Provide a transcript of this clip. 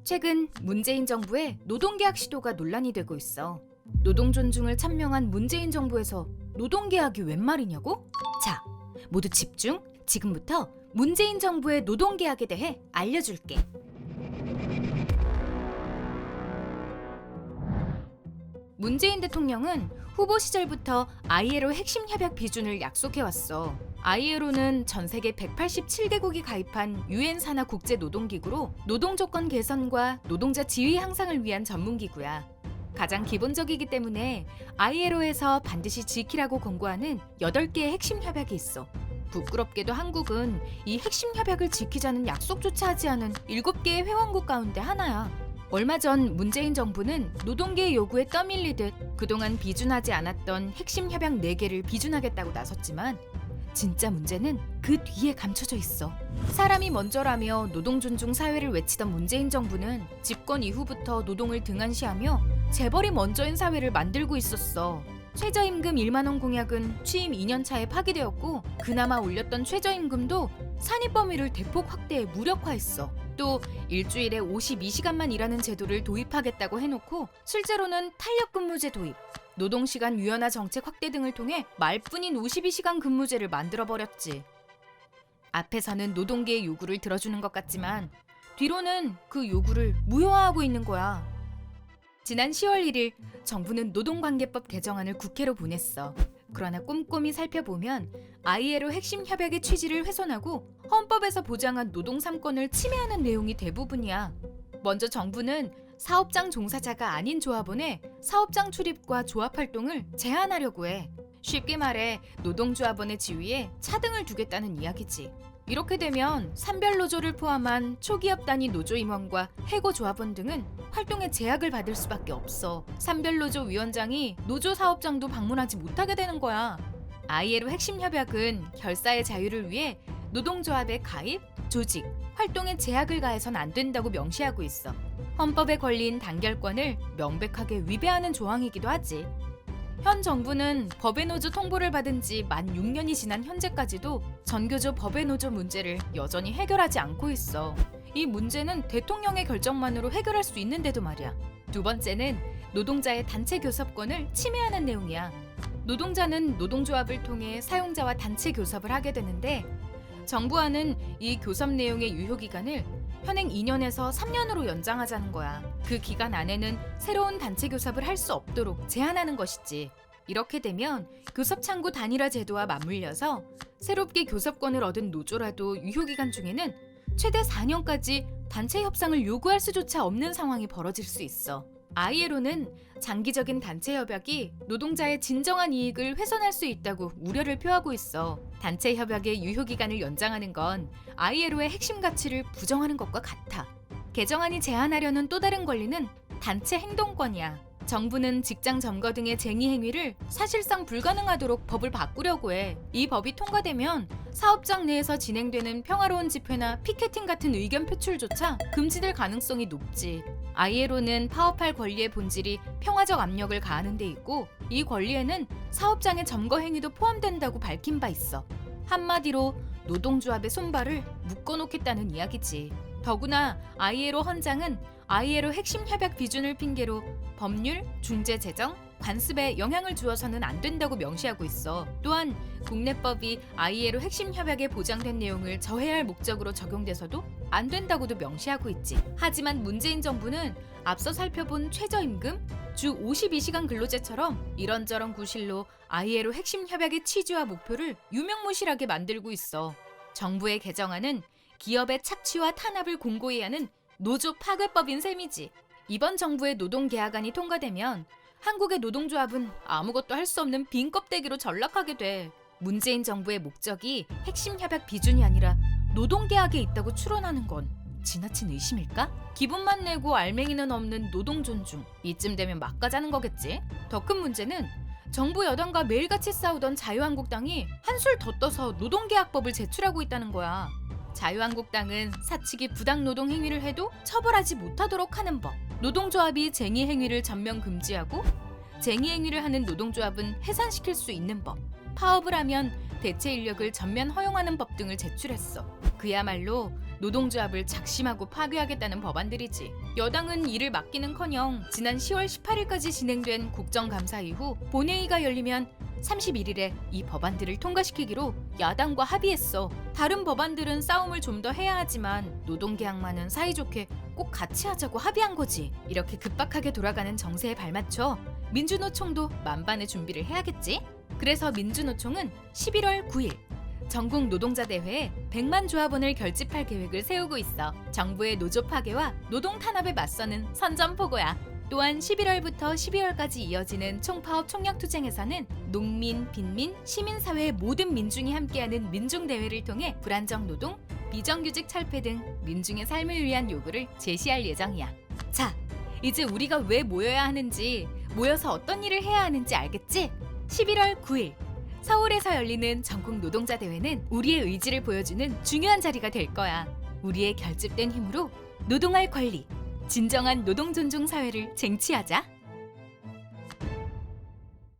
최근 문재인 정부의 노동계약 시도가 논란이 되고 있어. 노동 존중을 찬명한 문재인 정부에서 노동계약이 웬 말이냐고? 자, 모두 집중! 지금부터 문재인 정부의 노동계약에 대해 알려줄게. 문재인 대통령은 후보 시절부터 ILO 핵심 협약 비준을 약속해왔어. ILO는 전 세계 187개국이 가입한 유엔 산하 국제 노동기구로 노동 조건 개선과 노동자 지위 향상을 위한 전문기구야. 가장 기본적이기 때문에 ILO에서 반드시 지키라고 권고하는 8개의 핵심 협약이 있어. 부끄럽게도 한국은 이 핵심 협약을 지키자는 약속조차 하지 않은 7개의 회원국 가운데 하나야. 얼마 전 문재인 정부는 노동계의 요구에 떠밀리듯 그동안 비준하지 않았던 핵심 협약 4개를 비준하겠다고 나섰지만 진짜 문제는 그 뒤에 감춰져 있어. 사람이 먼저라며 노동 존중 사회를 외치던 문재인 정부는 집권 이후부터 노동을 등한시하며 재벌이 먼저인 사회를 만들고 있었어. 최저임금 1만 원 공약은 취임 2년 차에 파기되었고 그나마 올렸던 최저임금도 산입 범위를 대폭 확대해 무력화했어. 또 일주일에 52시간만 일하는 제도를 도입하겠다고 해놓고 실제로는 탄력근무제 도입, 노동시간 유연화 정책 확대 등을 통해 말뿐인 52시간 근무제를 만들어버렸지. 앞에서는 노동계의 요구를 들어주는 것 같지만 뒤로는 그 요구를 무효화하고 있는 거야. 지난 10월 1일 정부는 노동관계법 개정안을 국회로 보냈어. 그러나 꼼꼼히 살펴보면 ILO 핵심 협약의 취지를 훼손하고 헌법에서 보장한 노동 3권을 침해하는 내용이 대부분이야. 먼저 정부는 사업장 종사자가 아닌 조합원의 사업장 출입과 조합 활동을 제한하려고 해. 쉽게 말해 노동조합원의 지위에 차등을 두겠다는 이야기지. 이렇게 되면 산별노조를 포함한 초기업 단위 노조 임원과 해고 조합원 등은 활동에 제약을 받을 수밖에 없어. 산별노조 위원장이 노조 사업장도 방문하지 못하게 되는 거야. ILO 핵심 협약은 결사의 자유를 위해 노동조합의 가입, 조직, 활동에 제약을 가해선 안 된다고 명시하고 있어. 헌법에 걸린 단결권을 명백하게 위배하는 조항이기도 하지. 현 정부는 법의 노조 통보를 받은 지 만 6년이 지난 현재까지도 전교조 법의 노조 문제를 여전히 해결하지 않고 있어. 이 문제는 대통령의 결정만으로 해결할 수 있는데도 말이야. 두 번째는 노동자의 단체 교섭권을 침해하는 내용이야. 노동자는 노동조합을 통해 사용자와 단체 교섭을 하게 되는데 정부안은 이 교섭 내용의 유효기간을 현행 2년에서 3년으로 연장하자는 거야. 그 기간 안에는 새로운 단체 교섭을 할 수 없도록 제한하는 것이지. 이렇게 되면 교섭 창구 단일화 제도와 맞물려서 새롭게 교섭권을 얻은 노조라도 유효기간 중에는 최대 4년까지 단체 협상을 요구할 수조차 없는 상황이 벌어질 수 있어. ILO는 장기적인 단체 협약이 노동자의 진정한 이익을 훼손할 수 있다고 우려를 표하고 있어. 단체 협약의 유효기간을 연장하는 건 ILO의 핵심 가치를 부정하는 것과 같아. 개정안이 제한하려는 또 다른 권리는 단체 행동권이야. 정부는 직장 점거 등의 쟁의 행위를 사실상 불가능하도록 법을 바꾸려고 해. 이 법이 통과되면 사업장 내에서 진행되는 평화로운 집회나 피켓팅 같은 의견 표출조차 금지될 가능성이 높지. ILO는 파업할 권리의 본질이 평화적 압력을 가하는 데 있고 이 권리에는 사업장의 점거 행위도 포함된다고 밝힌 바 있어. 한마디로 노동조합의 손발을 묶어놓겠다는 이야기지. 더구나 ILO 헌장은 ILO 핵심 협약 비준을 핑계로 법률, 중재 제정, 관습에 영향을 주어서는 안 된다고 명시하고 있어. 또한 국내법이 ILO 핵심 협약에 보장된 내용을 저해할 목적으로 적용돼서도 안 된다고도 명시하고 있지. 하지만 문재인 정부는 앞서 살펴본 최저임금, 주 52시간 근로제처럼 이런저런 구실로 ILO 핵심 협약의 취지와 목표를 유명무실하게 만들고 있어. 정부의 개정안은 기업의 착취와 탄압을 공고히 하는 노조 파괴법인 셈이지. 이번 정부의 노동계약안이 통과되면 한국의 노동조합은 아무것도 할 수 없는 빈 껍데기로 전락하게 돼. 문재인 정부의 목적이 핵심 협약 비준이 아니라 노동계약에 있다고 추론하는 건 지나친 의심일까? 기분만 내고 알맹이는 없는 노동 존중. 이쯤 되면 막 가자는 거겠지? 더 큰 문제는 정부 여당과 매일같이 싸우던 자유한국당이 한술 더 떠서 노동계약법을 제출하고 있다는 거야. 자유한국당은 사측이 부당노동 행위를 해도 처벌하지 못하도록 하는 법, 노동조합이 쟁의 행위를 전면 금지하고 쟁의 행위를 하는 노동조합은 해산시킬 수 있는 법, 파업을 하면 대체 인력을 전면 허용하는 법 등을 제출했어. 그야말로 노동조합을 작심하고 파괴하겠다는 법안들이지. 여당은 이를 막기는커녕 지난 10월 18일까지 진행된 국정감사 이후 본회의가 열리면 31일에 이 법안들을 통과시키기로 야당과 합의했어. 다른 법안들은 싸움을 좀 더 해야 하지만 노동계약만은 사이좋게 꼭 같이 하자고 합의한 거지. 이렇게 급박하게 돌아가는 정세에 발맞춰 민주노총도 만반의 준비를 해야겠지. 그래서 민주노총은 11월 9일 전국 노동자 대회에 100만 조합원을 결집할 계획을 세우고 있어. 정부의 노조 파괴와 노동 탄압에 맞서는 선전포고야. 또한 11월부터 12월까지 이어지는 총파업 총력투쟁에서는 농민, 빈민, 시민사회의 모든 민중이 함께하는 민중대회를 통해 불안정 노동, 비정규직 철폐 등 민중의 삶을 위한 요구를 제시할 예정이야. 자, 이제 우리가 왜 모여야 하는지, 모여서 어떤 일을 해야 하는지 알겠지? 11월 9일 서울에서 열리는 전국 노동자 대회는 우리의 의지를 보여주는 중요한 자리가 될 거야. 우리의 결집된 힘으로 노동할 권리, 진정한 노동 존중 사회를 쟁취하자.